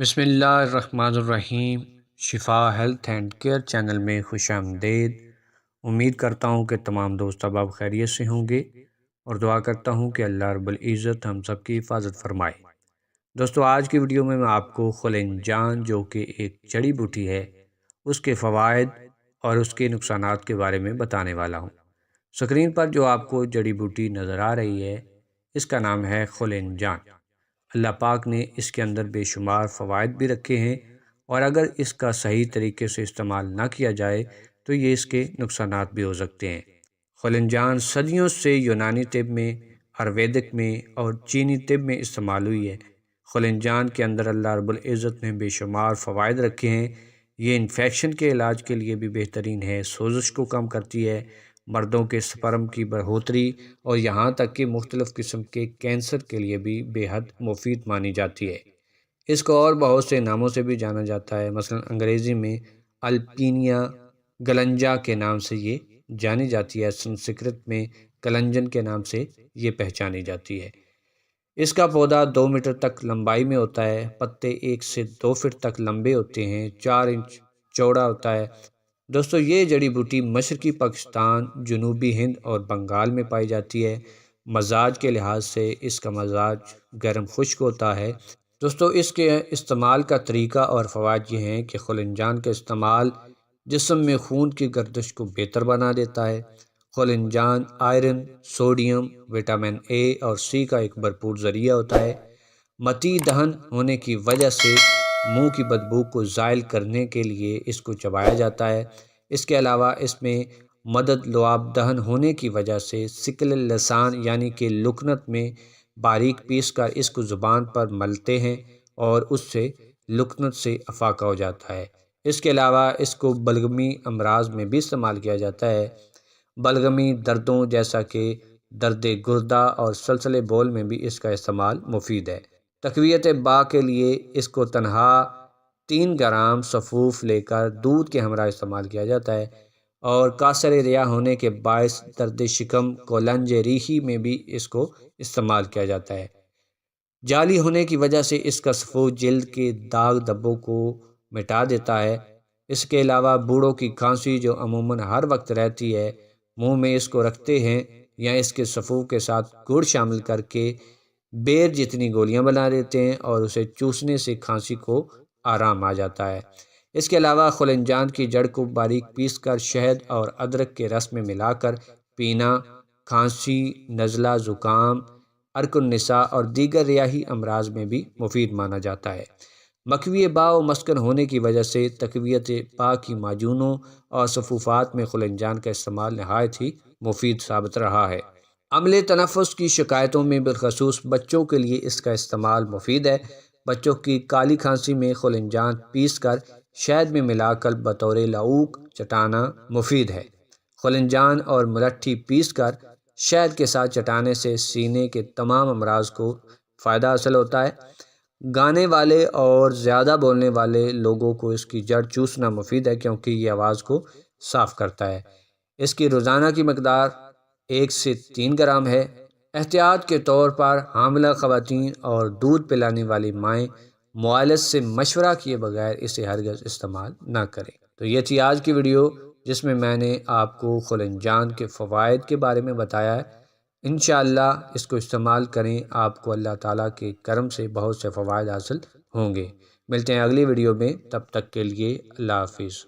بسم اللہ الرحمن الرحیم۔ شفا ہیلتھ اینڈ کیئر چینل میں خوش آمدید۔ امید کرتا ہوں کہ تمام دوست احباب خیریت سے ہوں گے اور دعا کرتا ہوں کہ اللہ رب العزت ہم سب کی حفاظت فرمائے۔ دوستو، آج کی ویڈیو میں آپ کو خلنجان جو کہ ایک جڑی بوٹی ہے، اس کے فوائد اور اس کے نقصانات کے بارے میں بتانے والا ہوں۔ سکرین پر جو آپ کو جڑی بوٹی نظر آ رہی ہے، اس کا نام ہے خلنجان۔ اللہ پاک نے اس کے اندر بے شمار فوائد بھی رکھے ہیں، اور اگر اس کا صحیح طریقے سے استعمال نہ کیا جائے تو یہ اس کے نقصانات بھی ہو سکتے ہیں۔ خلنجان صدیوں سے یونانی طب میں، آیورویدک میں اور چینی طب میں استعمال ہوئی ہے۔ خلنجان کے اندر اللہ رب العزت نے بے شمار فوائد رکھے ہیں۔ یہ انفیکشن کے علاج کے لیے بھی بہترین ہے، سوزش کو کم کرتی ہے، مردوں کے سپرم کی بڑھوتری اور یہاں تک کہ مختلف قسم کے کینسر کے لیے بھی بے حد مفید مانی جاتی ہے۔ اس کو اور بہت سے ناموں سے بھی جانا جاتا ہے، مثلا انگریزی میں الپینیا گلنجا کے نام سے یہ جانی جاتی ہے، سنسکرت میں کلنجن کے نام سے یہ پہچانی جاتی ہے۔ اس کا پودا 2 میٹر تک لمبائی میں ہوتا ہے، پتے 1 سے 2 فٹ تک لمبے ہوتے ہیں، 4 انچ چوڑا ہوتا ہے۔ دوستو، یہ جڑی بوٹی مشرقی پاکستان، جنوبی ہند اور بنگال میں پائی جاتی ہے۔ مزاج کے لحاظ سے اس کا مزاج گرم خشک ہوتا ہے۔ دوستو، اس کے استعمال کا طریقہ اور فوائد یہ ہیں کہ خلنجان کا استعمال جسم میں خون کی گردش کو بہتر بنا دیتا ہے۔ خلنجان آئرن، سوڈیم، وٹامن اے اور سی کا ایک بھرپور ذریعہ ہوتا ہے۔ متی دہن ہونے کی وجہ سے منہ کی بدبو کو زائل کرنے کے لیے اس کو چبایا جاتا ہے۔ اس کے علاوہ اس میں مدد لعاب دہن ہونے کی وجہ سے سکل اللسان یعنی کہ لکنت میں باریک پیس کر اس کو زبان پر ملتے ہیں اور اس سے لکنت سے افاقہ ہو جاتا ہے۔ اس کے علاوہ اس کو بلغمی امراض میں بھی استعمال کیا جاتا ہے۔ بلغمی دردوں جیسا کہ درد گردہ اور سلسلے بول میں بھی اس کا استعمال مفید ہے۔ تقویت باء کے لیے اس کو تنہا 3 گرام سفوف لے کر دودھ کے ہمراہ استعمال کیا جاتا ہے، اور کاسر ریا ہونے کے باعث درد شکم کولنج ریحی میں بھی اس کو استعمال کیا جاتا ہے۔ جعلی ہونے کی وجہ سے اس کا سفوف جلد کے داغ دھبوں کو مٹا دیتا ہے۔ اس کے علاوہ بوڑھوں کی کھانسی جو عموماً ہر وقت رہتی ہے، منہ میں اس کو رکھتے ہیں یا اس کے سفوف کے ساتھ گڑ شامل کر کے بیر جتنی گولیاں بنا دیتے ہیں اور اسے چوسنے سے کھانسی کو آرام آ جاتا ہے۔ اس کے علاوہ خلنجان کی جڑ کو باریک پیس کر شہد اور ادرک کے رس میں ملا کر پینا کھانسی، نزلہ، زکام، عرق النساء اور دیگر ریاحی امراض میں بھی مفید مانا جاتا ہے۔ مکوی باء و مسکن ہونے کی وجہ سے تقویت باء کی معجونوں اور سفوفات میں خلنجان کا استعمال نہایت ہی مفید ثابت رہا ہے۔ عملے تنفس کی شکایتوں میں بالخصوص بچوں کے لیے اس کا استعمال مفید ہے۔ بچوں کی کالی کھانسی میں خلنجان پیس کر شہد میں ملا کر بطور لعوق چٹانا مفید ہے۔ خلنجان اور ملٹھی پیس کر شہد کے ساتھ چٹانے سے سینے کے تمام امراض کو فائدہ حاصل ہوتا ہے۔ گانے والے اور زیادہ بولنے والے لوگوں کو اس کی جڑ چوسنا مفید ہے، کیونکہ یہ آواز کو صاف کرتا ہے۔ اس کی روزانہ کی مقدار 1 سے 3 گرام ہے۔ احتیاط کے طور پر حاملہ خواتین اور دودھ پلانے والی مائیں معالج سے مشورہ کیے بغیر اسے ہرگز استعمال نہ کریں۔ تو یہ تھی آج کی ویڈیو جس میں نے آپ کو خلنجان کے فوائد کے بارے میں بتایا ہے۔ انشاءاللہ اس کو استعمال کریں، آپ کو اللہ تعالیٰ کے کرم سے بہت سے فوائد حاصل ہوں گے۔ ملتے ہیں اگلی ویڈیو میں، تب تک کے لیے اللہ حافظ۔